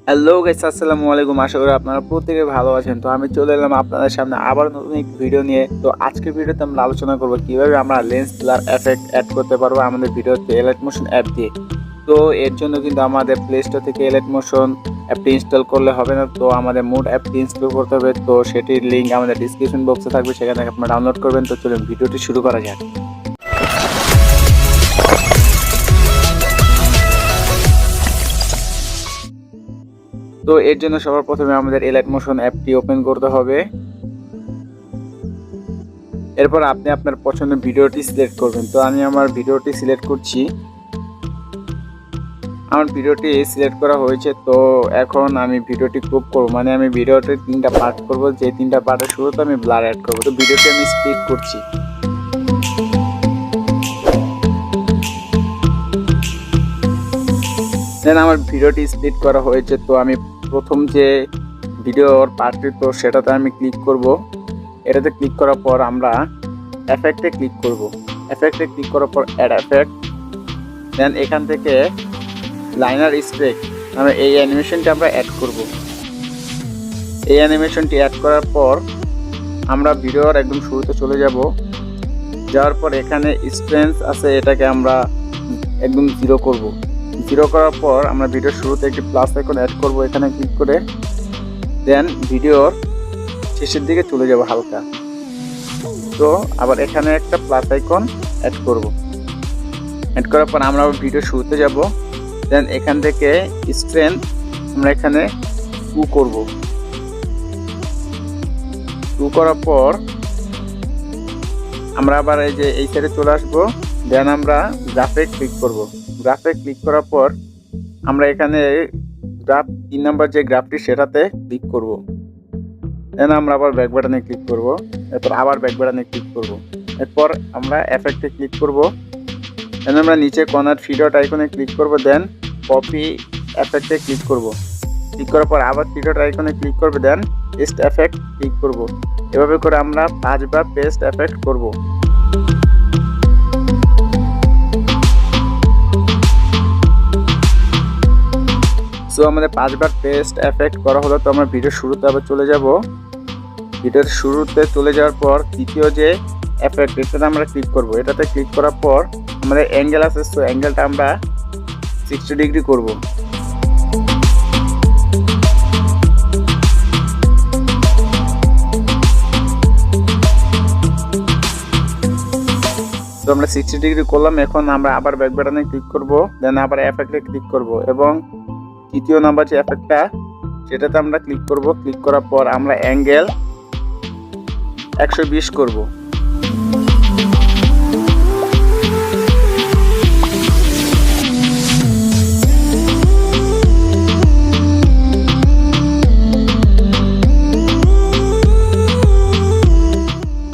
Hello guys, আসসালামু আলাইকুম। আশা করি আপনারা প্রত্যেকে ভালো আছেন। তো আমি চলে এলাম আপনাদের সামনে আবার নতুন একটি ভিডিও নিয়ে। তো আজকের ভিডিওতে আমরা আলোচনা করব কিভাবে আমরা লেন্স ব্লার এফেক্ট অ্যাড করতে পারবো আমাদের ভিডিওতে এলাইট মোশন অ্যাপ দিয়ে। তো এর জন্য কিন্তু আমাদের প্লে স্টোর থেকে এলাইট মোশন অ্যাপটি ইনস্টল করলে হবে না, তো আমাদের মোড অ্যাপটি ইনস্টল করতে হবে। তো সেটির লিঙ্ক আমাদের ডিসক্রিপশন বক্সে থাকবে, সেখান থেকে আপনারা ডাউনলোড করবেন। তো চলুন ভিডিওটি শুরু করা যাক। তো এর জন্য সবার প্রথমে আমাদের এলাইট মোশন অ্যাপটি ওপেন করতে হবে। এরপর আপনি আপনার পছন্দের ভিডিওটি সিলেক্ট করবেন। তো আমি আমার ভিডিওটি সিলেক্ট করছি। আমার ভিডিওটি সিলেক্ট করা হয়েছে। তো এখন আমি ভিডিওটি ক্রপ করব, মানে আমি ভিডিওটি 3টা পার্ট করব। যে 3টা পার্টের শুরুতে আমি ব্লার অ্যাড করব। তো ভিডিওটি আমি স্প্লিট করছি। দেন আমার ভিডিওটি স্প্লিট করা হয়েছে। তো আমি প্রথম যে ভিডিওর পার্টটি, তো সেটাতে আমি ক্লিক করব। এটাতে ক্লিক করার পর আমরা এফেক্টে ক্লিক করব। এফেক্টে ক্লিক করার পর অ্যাড এফেক্ট। দেন এখান থেকে লাইনার স্ট্রেক আমরা এই অ্যানিমেশনটি আমরা অ্যাড করব। এই অ্যানিমেশনটি অ্যাড করার পর আমরা ভিডিওর একদম শুরুতে চলে যাব। যাওয়ার পর এখানে স্ট্রেন্থ আছে, এটাকে আমরা একদম 0 করব। 0 করার পর আমরা ভিডিওর শুরুতে একটি প্লাস আইকন অ্যাড করব, এখানে ক্লিক করে। দেন ভিডিওর শেষের দিকে চলে যাব হালকা। তো আবার এখানে একটা প্লাস আইকন অ্যাড করব। অ্যাড করার পর আমরা ভিডিও শুরুতে যাব। দেন এখান থেকে স্ট্রেংথ আমরা এখানে 2 করব। 2 করার পর আমরা আবার এই যে এই সাইডে চলে আসব। দেন আমরা গ্রাফে ক্লিক করব। গ্রাফে ক্লিক করার পর আমরা এখানে গ্রাফ 3 নাম্বার যে গ্রাফটি সেটাতে ক্লিক করব। দেন আমরা আবার ব্যাক বাটনে ক্লিক করব। এরপর আবার ব্যাক বাটনে ক্লিক করব। এরপর আমরা এফেক্টে ক্লিক করব। দেন আমরা নিচে কর্নার 3 ডট আইকনে ক্লিক করব। দেন কপি এফেক্টে ক্লিক করব। ক্লিক করার পর আবার 3 ডট আইকনে ক্লিক করব। দেন পেস্ট এফেক্ট ক্লিক করব। এভাবে করে আমরা 5 বার পেস্ট এফেক্ট করব। সো আমাদের 5 বার পেস্ট এফেক্ট করা হলো। তো আমরা ভিডিওর শুরুতে আবার চলে যাব। ভিডিওর শুরুতে চলে যাওয়ার পর দ্বিতীয় যে এফেক্ট, এটাতে আমরা ক্লিক করব। এটাতে ক্লিক করার পর আমাদের অ্যাঙ্গেল আছে, সো অ্যাঙ্গেলটা আমরা 60 ডিগ্রি করব। তো আমরা 60 ডিগ্রি করলাম। এখন আমরা আবার ব্যাক বাটনে ক্লিক করব। দেন আবার এফেক্টে ক্লিক করব এবং তৃতীয় নাম্বার যে এফেক্টটা সেটাতে আমরা ক্লিক করব। ক্লিক করার পর আমরা অ্যাঙ্গেল 120 করব।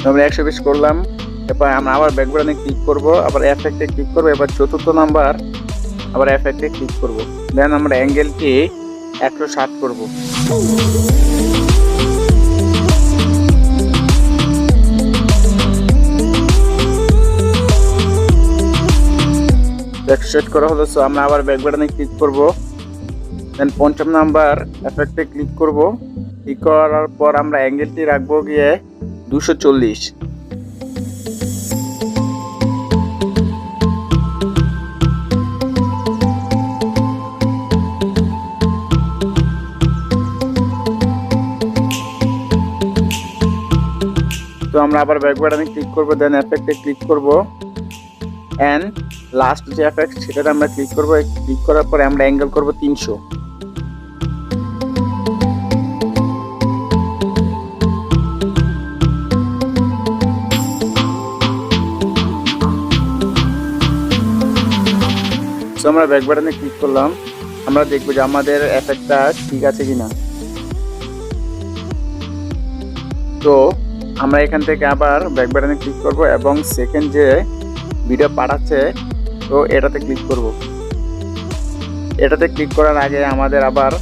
আমরা 120 করলাম। এরপর আমরা আবার ব্যাক বাটনে ক্লিক করব, আবার এফেক্টে ক্লিক করব। এবার চতুর্থ নাম্বার আবার এফেক্টে ক্লিক করব। দেন আমরা অ্যাঙ্গেলটি 160 করব। সেট করা হলো। সো আমরা আবার ব্যাক বাটনে ক্লিক করব। দেন পঞ্চম নাম্বার এফেক্টে ক্লিক করব। ক্লিক করার পর আমরা অ্যাঙ্গেলটি রাখবো গিয়ে 240। তো আমরা আবার ব্যাক বাটনে ক্লিক করব। দেন এফেক্টে ক্লিক করব এন্ড লাস্ট যে এফেক্ট সেটাতে আমরা ক্লিক করব। ক্লিক করার পরে আমরা অ্যাঙ্গেল করব 300। তো আমরা ব্যাক বাটনে ক্লিক করলাম। আমরা দেখব যে আমাদের এফেক্টটা ঠিক আছে কিনা। তো আমরা এখান থেকে আবার ব্যাক বাটনে ক্লিক করব এবং সেকেন্ড যে ভিডিও পাঠাচ্ছে, তো এটাতে ক্লিক করব। এটাতে ক্লিক করার আগে আমাদের আবার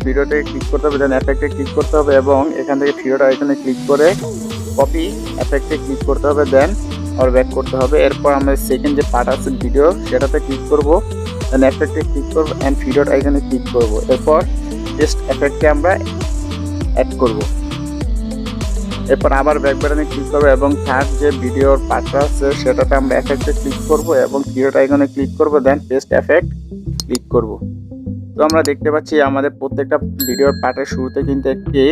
ভিডিওতে ক্লিক করতে হবে। দেন এফেক্টে ক্লিক করতে হবে এবং এখান থেকে ভিডিওটা এখানে ক্লিক করে কপি এফেক্টে ক্লিক করতে হবে। দেন আর ব্যাক করতে হবে। এরপর আমরা সেকেন্ড যে পার্ট আছে ভিডিও সেটাতে ক্লিক করব। দেন এফেক্টে ক্লিক করব এন্ড ভিডিওটা এখানে ক্লিক করব। এরপর টেস্ট এফেক্টে আমরা অ্যাড করব। এরপর আবার ব্যাক বাটনে ক্লিক করবো এবং থার্ড যে ভিডিওর পার্টটা আছে সেটাতে আমরা এফেক্টে ক্লিক করব এবং ভিডিওটা এখানে ক্লিক করব, দেন টেস্ট এফেক্ট ক্লিক করব। তো আমরা দেখতে পাচ্ছি আমাদের প্রত্যেকটা ভিডিওর পার্টের শুরুতে কিন্তু একটি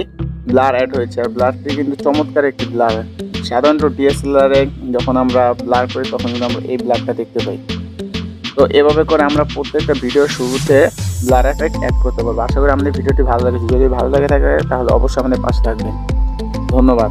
ব্লার অ্যাড হয়েছে, আর ব্লারটি কিন্তু চমৎকার একটি ব্লার। সাধারণত ডিএসএলআরে যখন আমরা ব্লার করি তখন কিন্তু আমরা এই ব্লারটা দেখতে পাই। তো এভাবে করে আমরা প্রত্যেকটা ভিডিওর শুরুতে ব্লার এফেক্ট অ্যাড করতে পারবো। আশা করি আমাদের ভিডিওটি ভালো লাগে। যদি ভালো লাগে থাকে তাহলে অবশ্যই আমাদের পাশে থাকবেন। ধন্যবাদ।